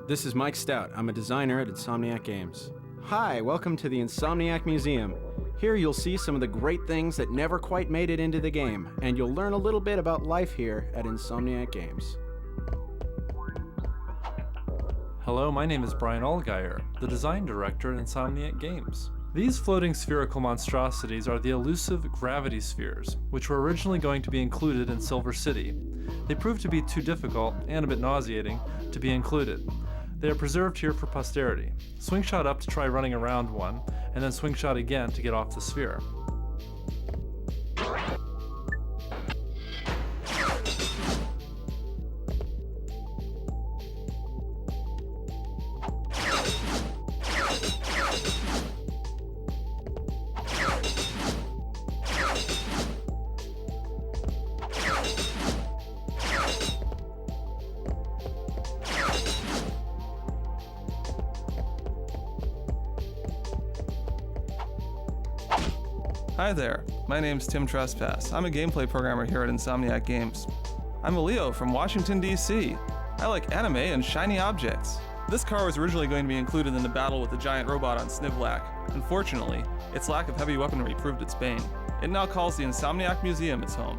This is Mike Stout. I'm a designer at Insomniac Games. Hi, welcome to the Insomniac Museum. Here you'll see some of the great things that never quite made it into the game, and you'll learn a little bit about life here at Insomniac Games. Hello, my name is Brian Allgeier, the design director at Insomniac Games. These floating spherical monstrosities are the elusive gravity spheres, which were originally going to be included in Silver City. They proved to be too difficult, and a bit nauseating, to be included. They are preserved here for posterity. Swing shot up to try running around one, and then swing shot again to get off the sphere. Hi there, my name's Tim Trespass. I'm a gameplay programmer here at Insomniac Games. I'm a Leo from Washington, D.C. I like anime and shiny objects. This car was originally going to be included in the battle with the giant robot on Snivlac. Unfortunately, its lack of heavy weaponry proved its bane. It now calls the Insomniac Museum its home.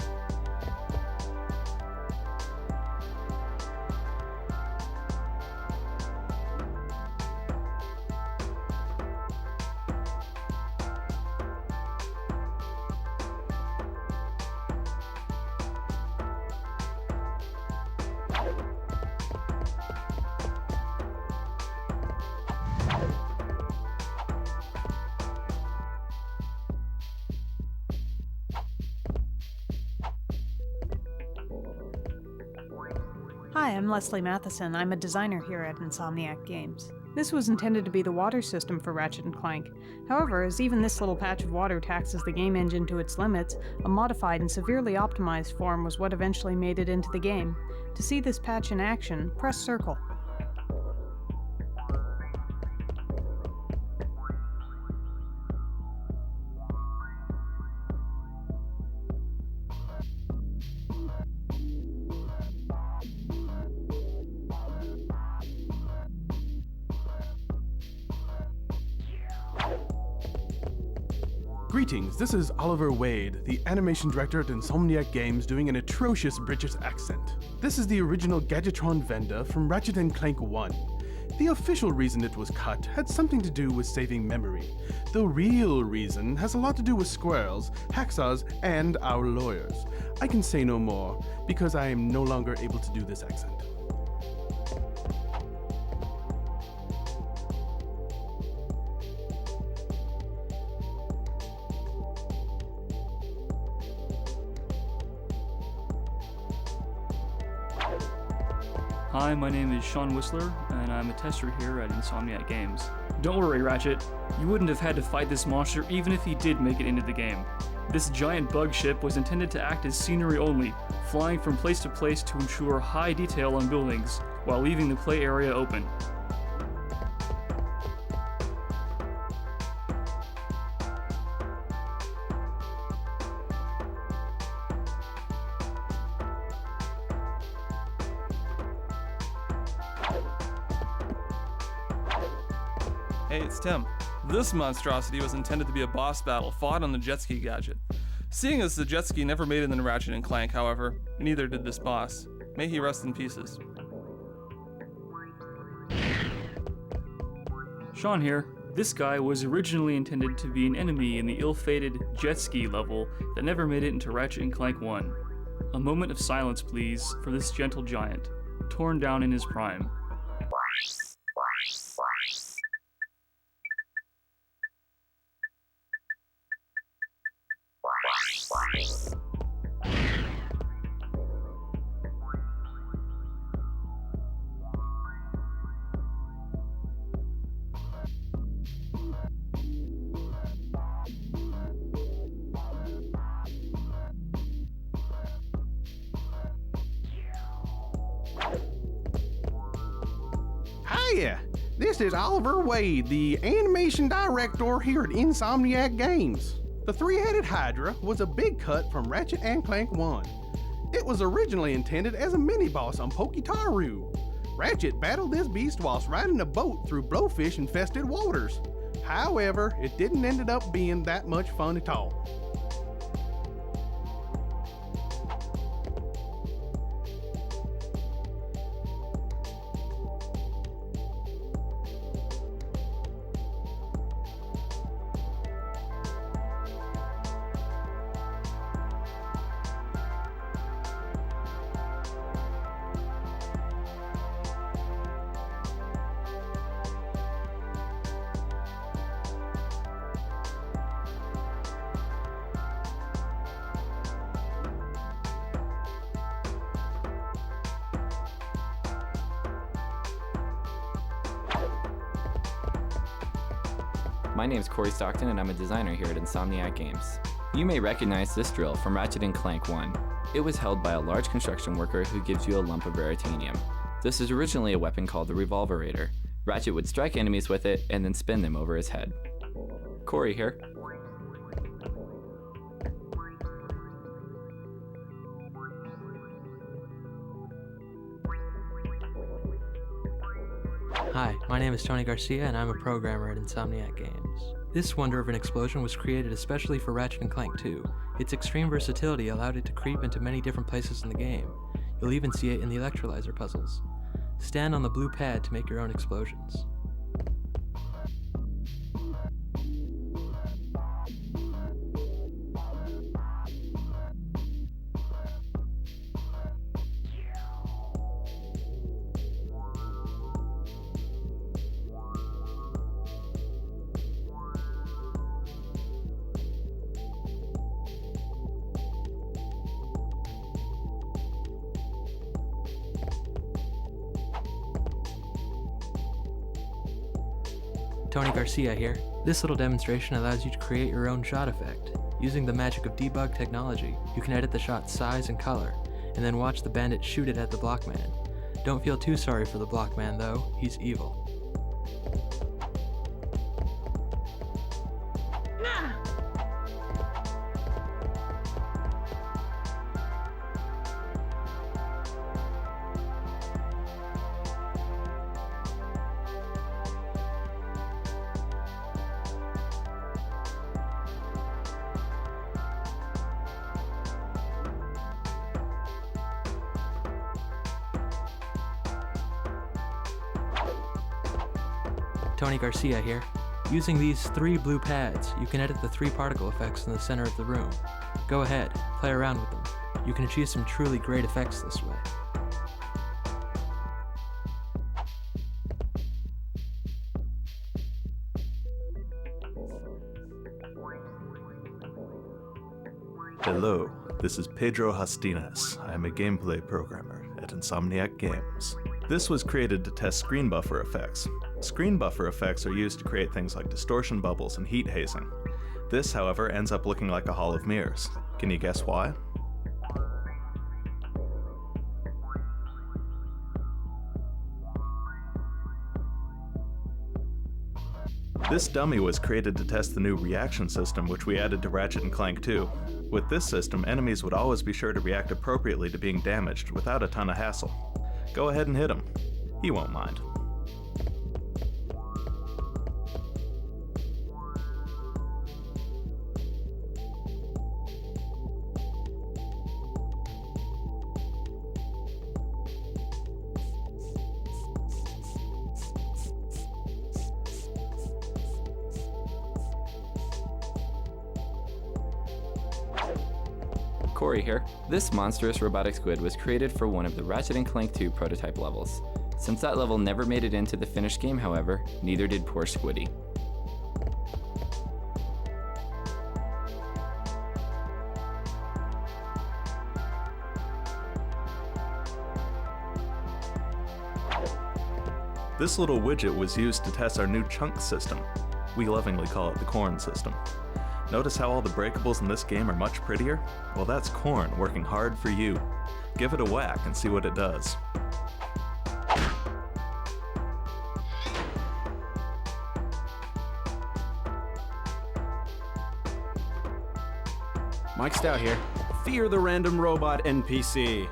Hi, I'm Leslie Matheson. I'm a designer here at Insomniac Games. This was intended to be the water system for Ratchet & Clank. However, as even this little patch of water taxes the game engine to its limits, a modified and severely optimized form was what eventually made it into the game. To see this patch in action, press circle. Greetings, this is Oliver Wade, the animation director at Insomniac Games, doing an atrocious British accent. This is the original Gadgetron Venda from Ratchet & Clank 1. The official reason it was cut had something to do with saving memory. The real reason has a lot to do with squirrels, hacksaws, and our lawyers. I can say no more, because I am no longer able to do this accent. Hi, my name is Sean Whistler, and I'm a tester here at Insomniac Games. Don't worry, Ratchet. You wouldn't have had to fight this monster even if he did make it into the game. This giant bug ship was intended to act as scenery only, flying from place to place to ensure high detail on buildings, while leaving the play area open. Hey, it's Tim. This monstrosity was intended to be a boss battle fought on the jet ski gadget. Seeing as the jet ski never made it in Ratchet & Clank, however, neither did this boss. May he rest in pieces. Sean here. This guy was originally intended to be an enemy in the ill-fated jet ski level that never made it into Ratchet & Clank 1. A moment of silence, please, for this gentle giant, torn down in his prime. Hiya! This is Oliver Wade, the animation director here at Insomniac Games. The three-headed Hydra was a big cut from Ratchet & Clank 1. It was originally intended as a mini-boss on Pokitaru. Ratchet battled this beast whilst riding a boat through blowfish-infested waters. However, it didn't end up being that much fun at all. My name's Corey Stockton and I'm a designer here at Insomniac Games. You may recognize this drill from Ratchet & Clank 1. It was held by a large construction worker who gives you a lump of Raritanium. This is originally a weapon called the Revolverator. Ratchet would strike enemies with it and then spin them over his head. Corey here. Hi, my name is Tony Garcia and I'm a programmer at Insomniac Games. This wonder of an explosion was created especially for Ratchet & Clank 2. Its extreme versatility allowed it to creep into many different places in the game. You'll even see it in the electrolyzer puzzles. Stand on the blue pad to make your own explosions. Tony Garcia here. This little demonstration allows you to create your own shot effect. Using the magic of debug technology, you can edit the shot's size and color, and then watch the bandit shoot it at the Blockman. Don't feel too sorry for the Blockman though, he's evil. Tony Garcia here. Using these 3 blue pads, you can edit the 3 particle effects in the center of the room. Go ahead, play around with them. You can achieve some truly great effects this way. Hello, this is Pedro Hastines. I am a gameplay programmer at Insomniac Games. This was created to test screen buffer effects. Screen buffer effects are used to create things like distortion bubbles and heat hazing. This, however, ends up looking like a hall of mirrors. Can you guess why? This dummy was created to test the new reaction system which we added to Ratchet & Clank 2. With this system, enemies would always be sure to react appropriately to being damaged without a ton of hassle. Go ahead and hit him. He won't mind. Corey here. This monstrous robotic squid was created for one of the Ratchet & Clank 2 prototype levels. Since that level never made it into the finished game, however, neither did poor Squiddy. This little widget was used to test our new chunk system. We lovingly call it the corn system. Notice how all the breakables in this game are much prettier? Well, that's corn working hard for you. Give it a whack and see what it does. Mike Stout here. Fear the random robot NPC.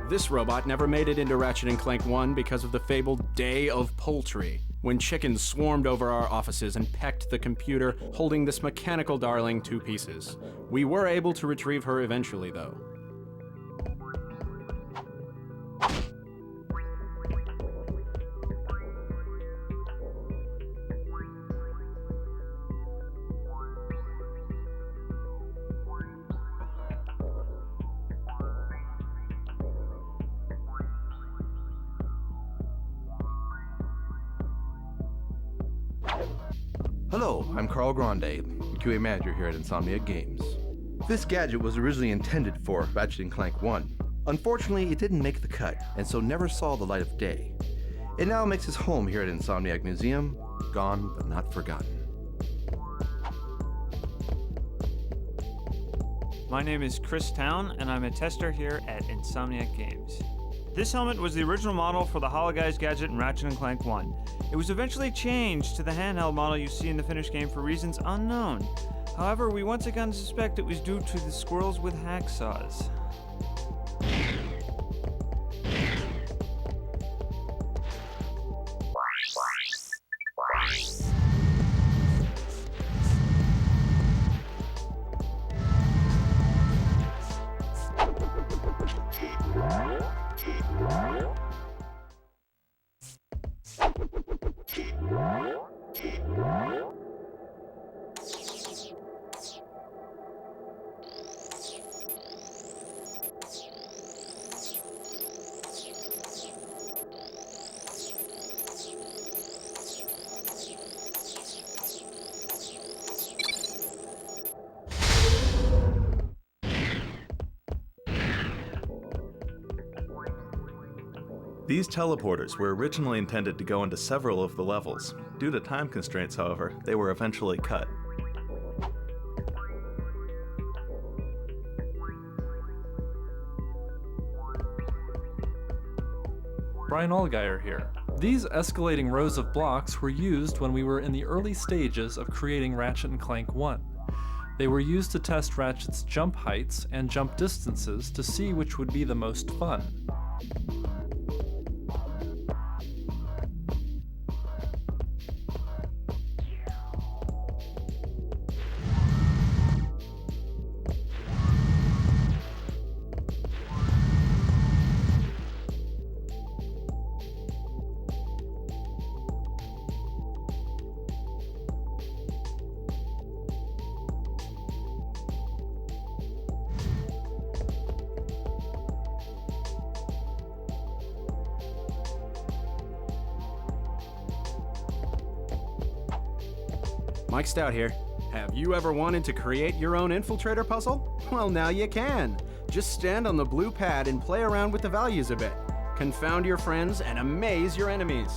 This robot never made it into Ratchet & Clank 1 because of the fabled Day of Poultry, when chickens swarmed over our offices and pecked the computer holding this mechanical darling to pieces. We were able to retrieve her eventually, though. Hello, I'm Carl Grande, QA manager here at Insomniac Games. This gadget was originally intended for Ratchet & Clank 1. Unfortunately, it didn't make the cut, and so never saw the light of day. It now makes its home here at Insomniac Museum, gone but not forgotten. My name is Chris Town, and I'm a tester here at Insomniac Games. This helmet was the original model for the Hologuise gadget in Ratchet & Clank 1. It was eventually changed to the handheld model you see in the finished game for reasons unknown. However, we once again suspect it was due to the squirrels with hacksaws. These teleporters were originally intended to go into several of the levels. Due to time constraints, however, they were eventually cut. Brian Allgaier here. These escalating rows of blocks were used when we were in the early stages of creating Ratchet & Clank 1. They were used to test Ratchet's jump heights and jump distances to see which would be the most fun. Mike Stout here. Have you ever wanted to create your own infiltrator puzzle? Well, now you can. Just stand on the blue pad and play around with the values a bit. Confound your friends and amaze your enemies.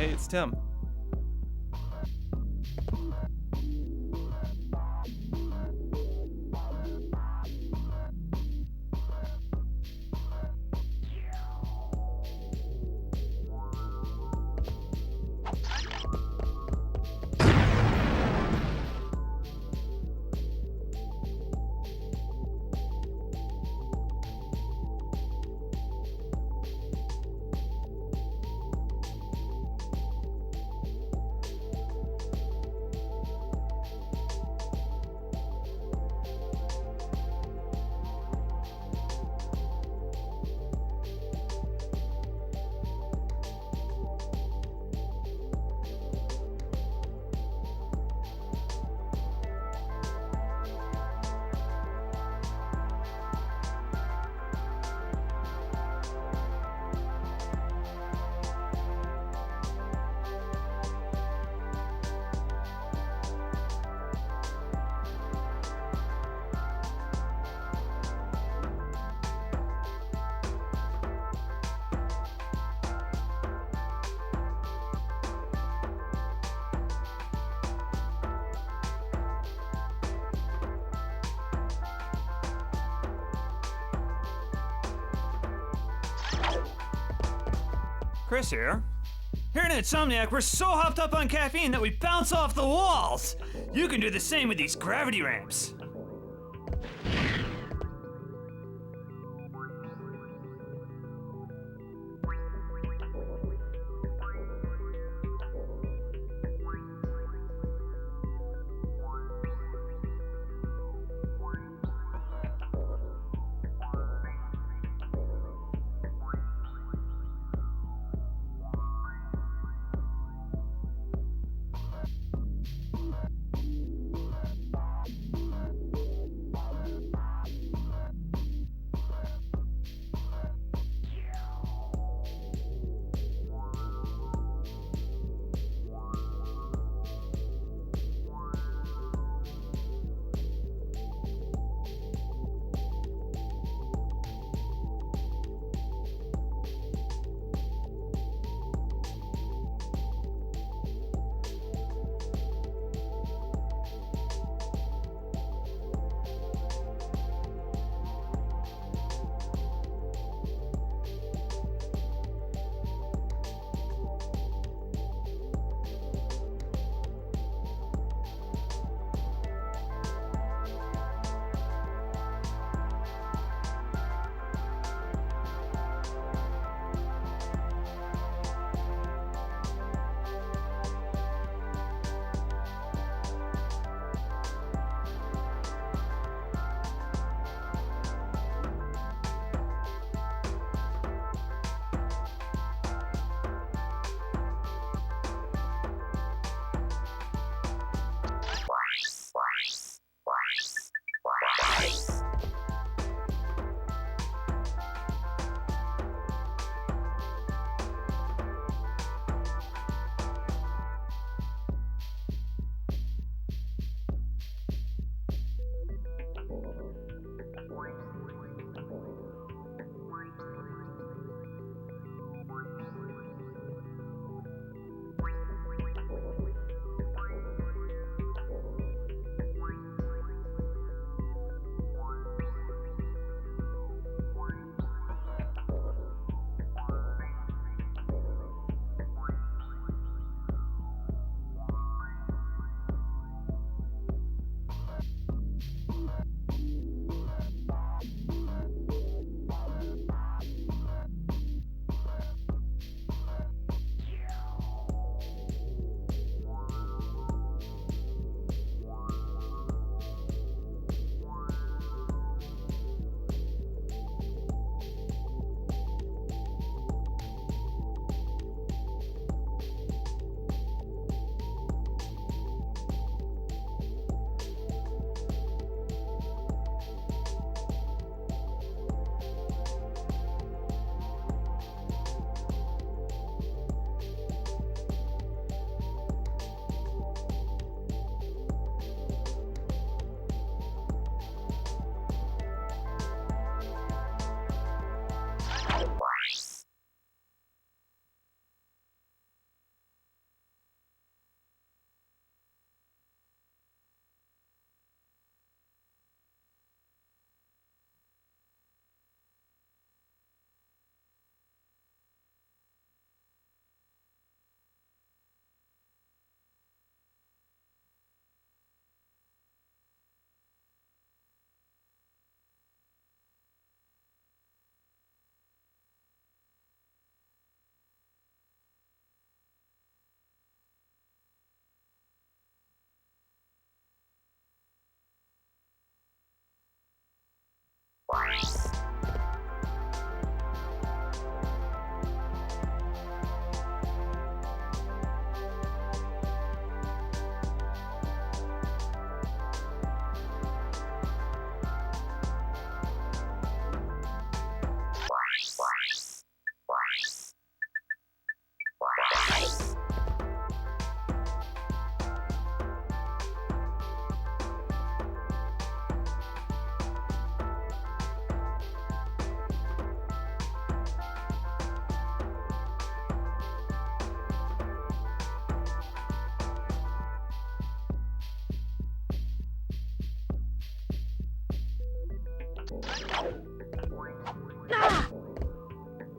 Hey, it's Tim. Chris here. Here at Insomniac, we're so hopped up on caffeine that we bounce off the walls. You can do the same with these gravity ramps.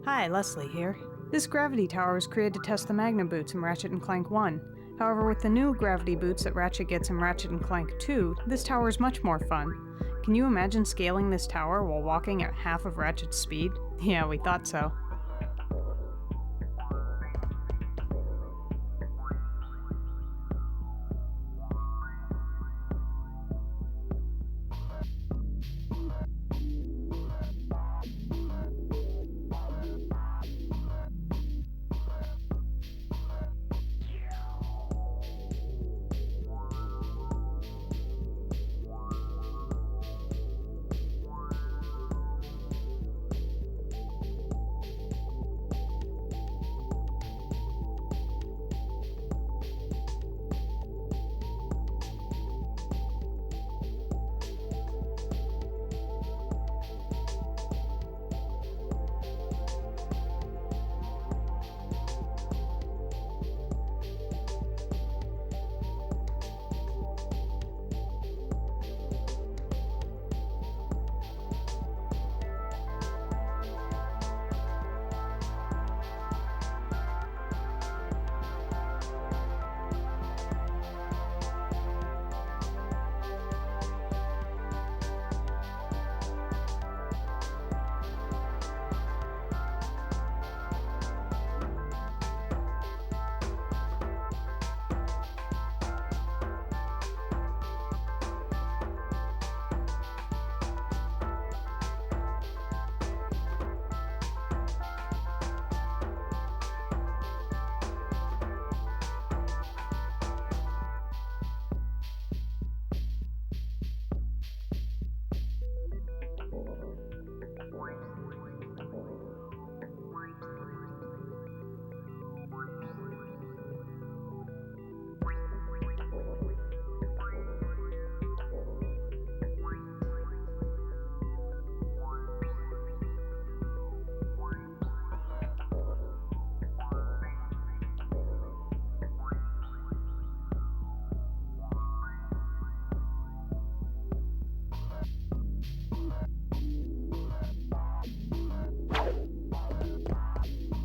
Hi, Leslie here. This gravity tower was created to test the Magna boots in Ratchet & Clank 1. However, with the new gravity boots that Ratchet gets in Ratchet & Clank 2, this tower is much more fun. Can you imagine scaling this tower while walking at half of Ratchet's speed? Yeah, we thought so.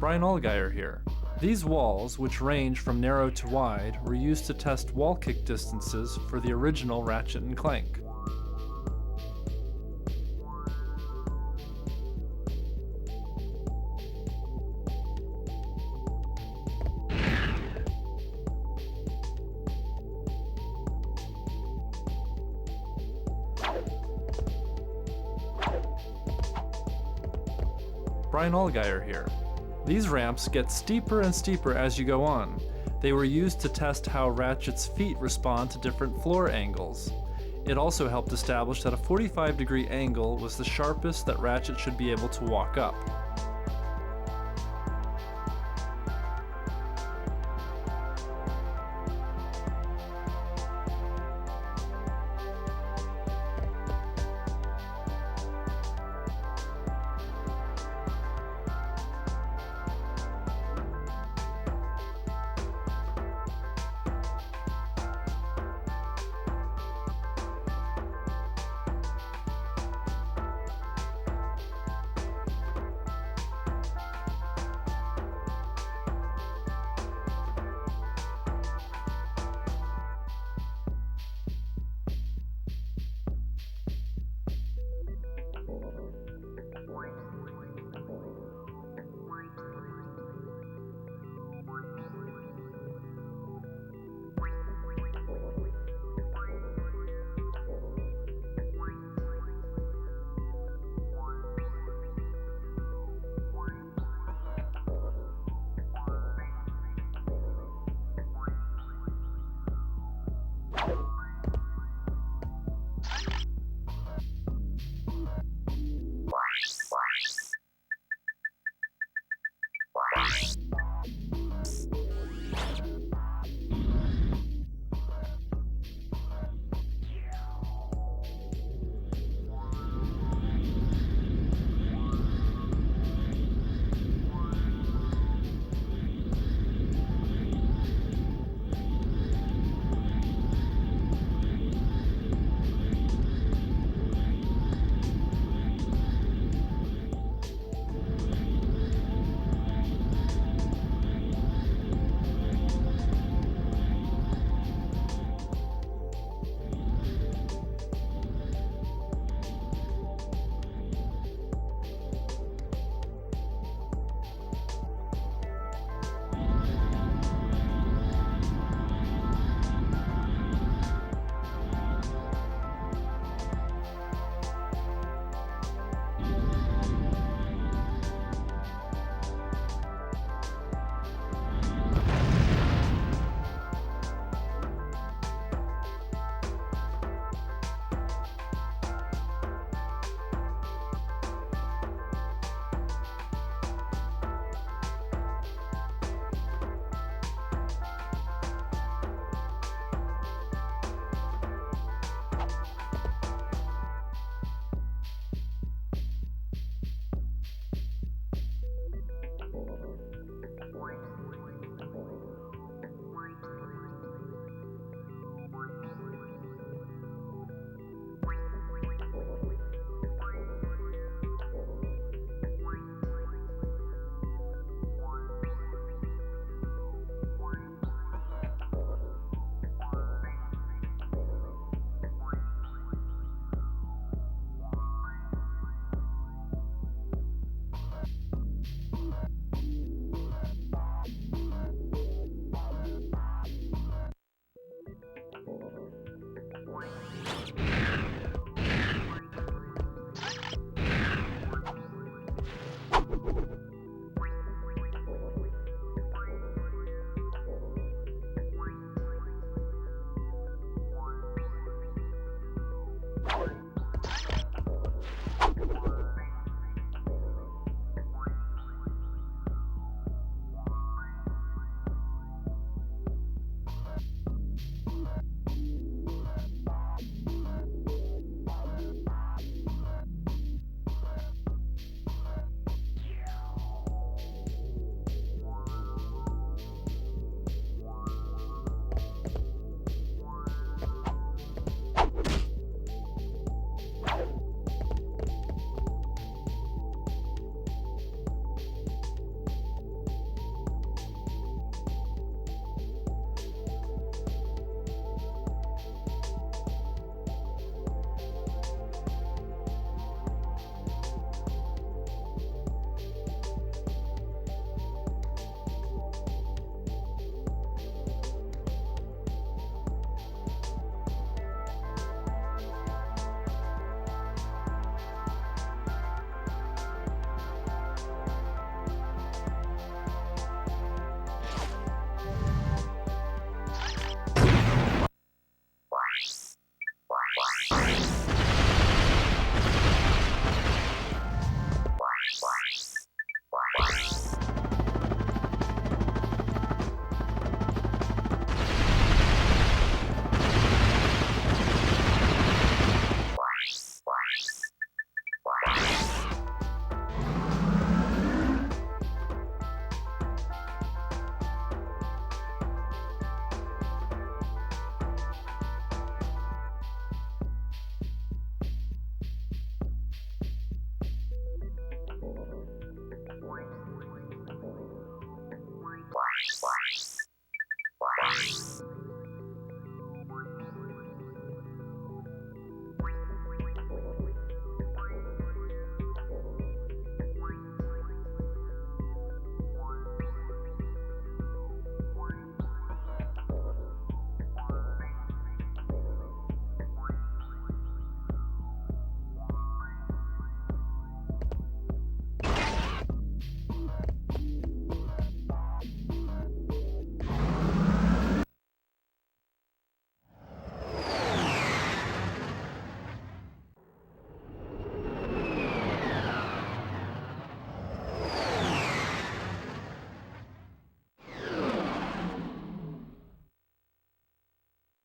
Brian Allgaier here. These walls, which range from narrow to wide, were used to test wall kick distances for the original Ratchet & Clank. Brian Allgaier here. These ramps get steeper and steeper as you go on. They were used to test how Ratchet's feet respond to different floor angles. It also helped establish that a 45-degree angle was the sharpest that Ratchet should be able to walk up.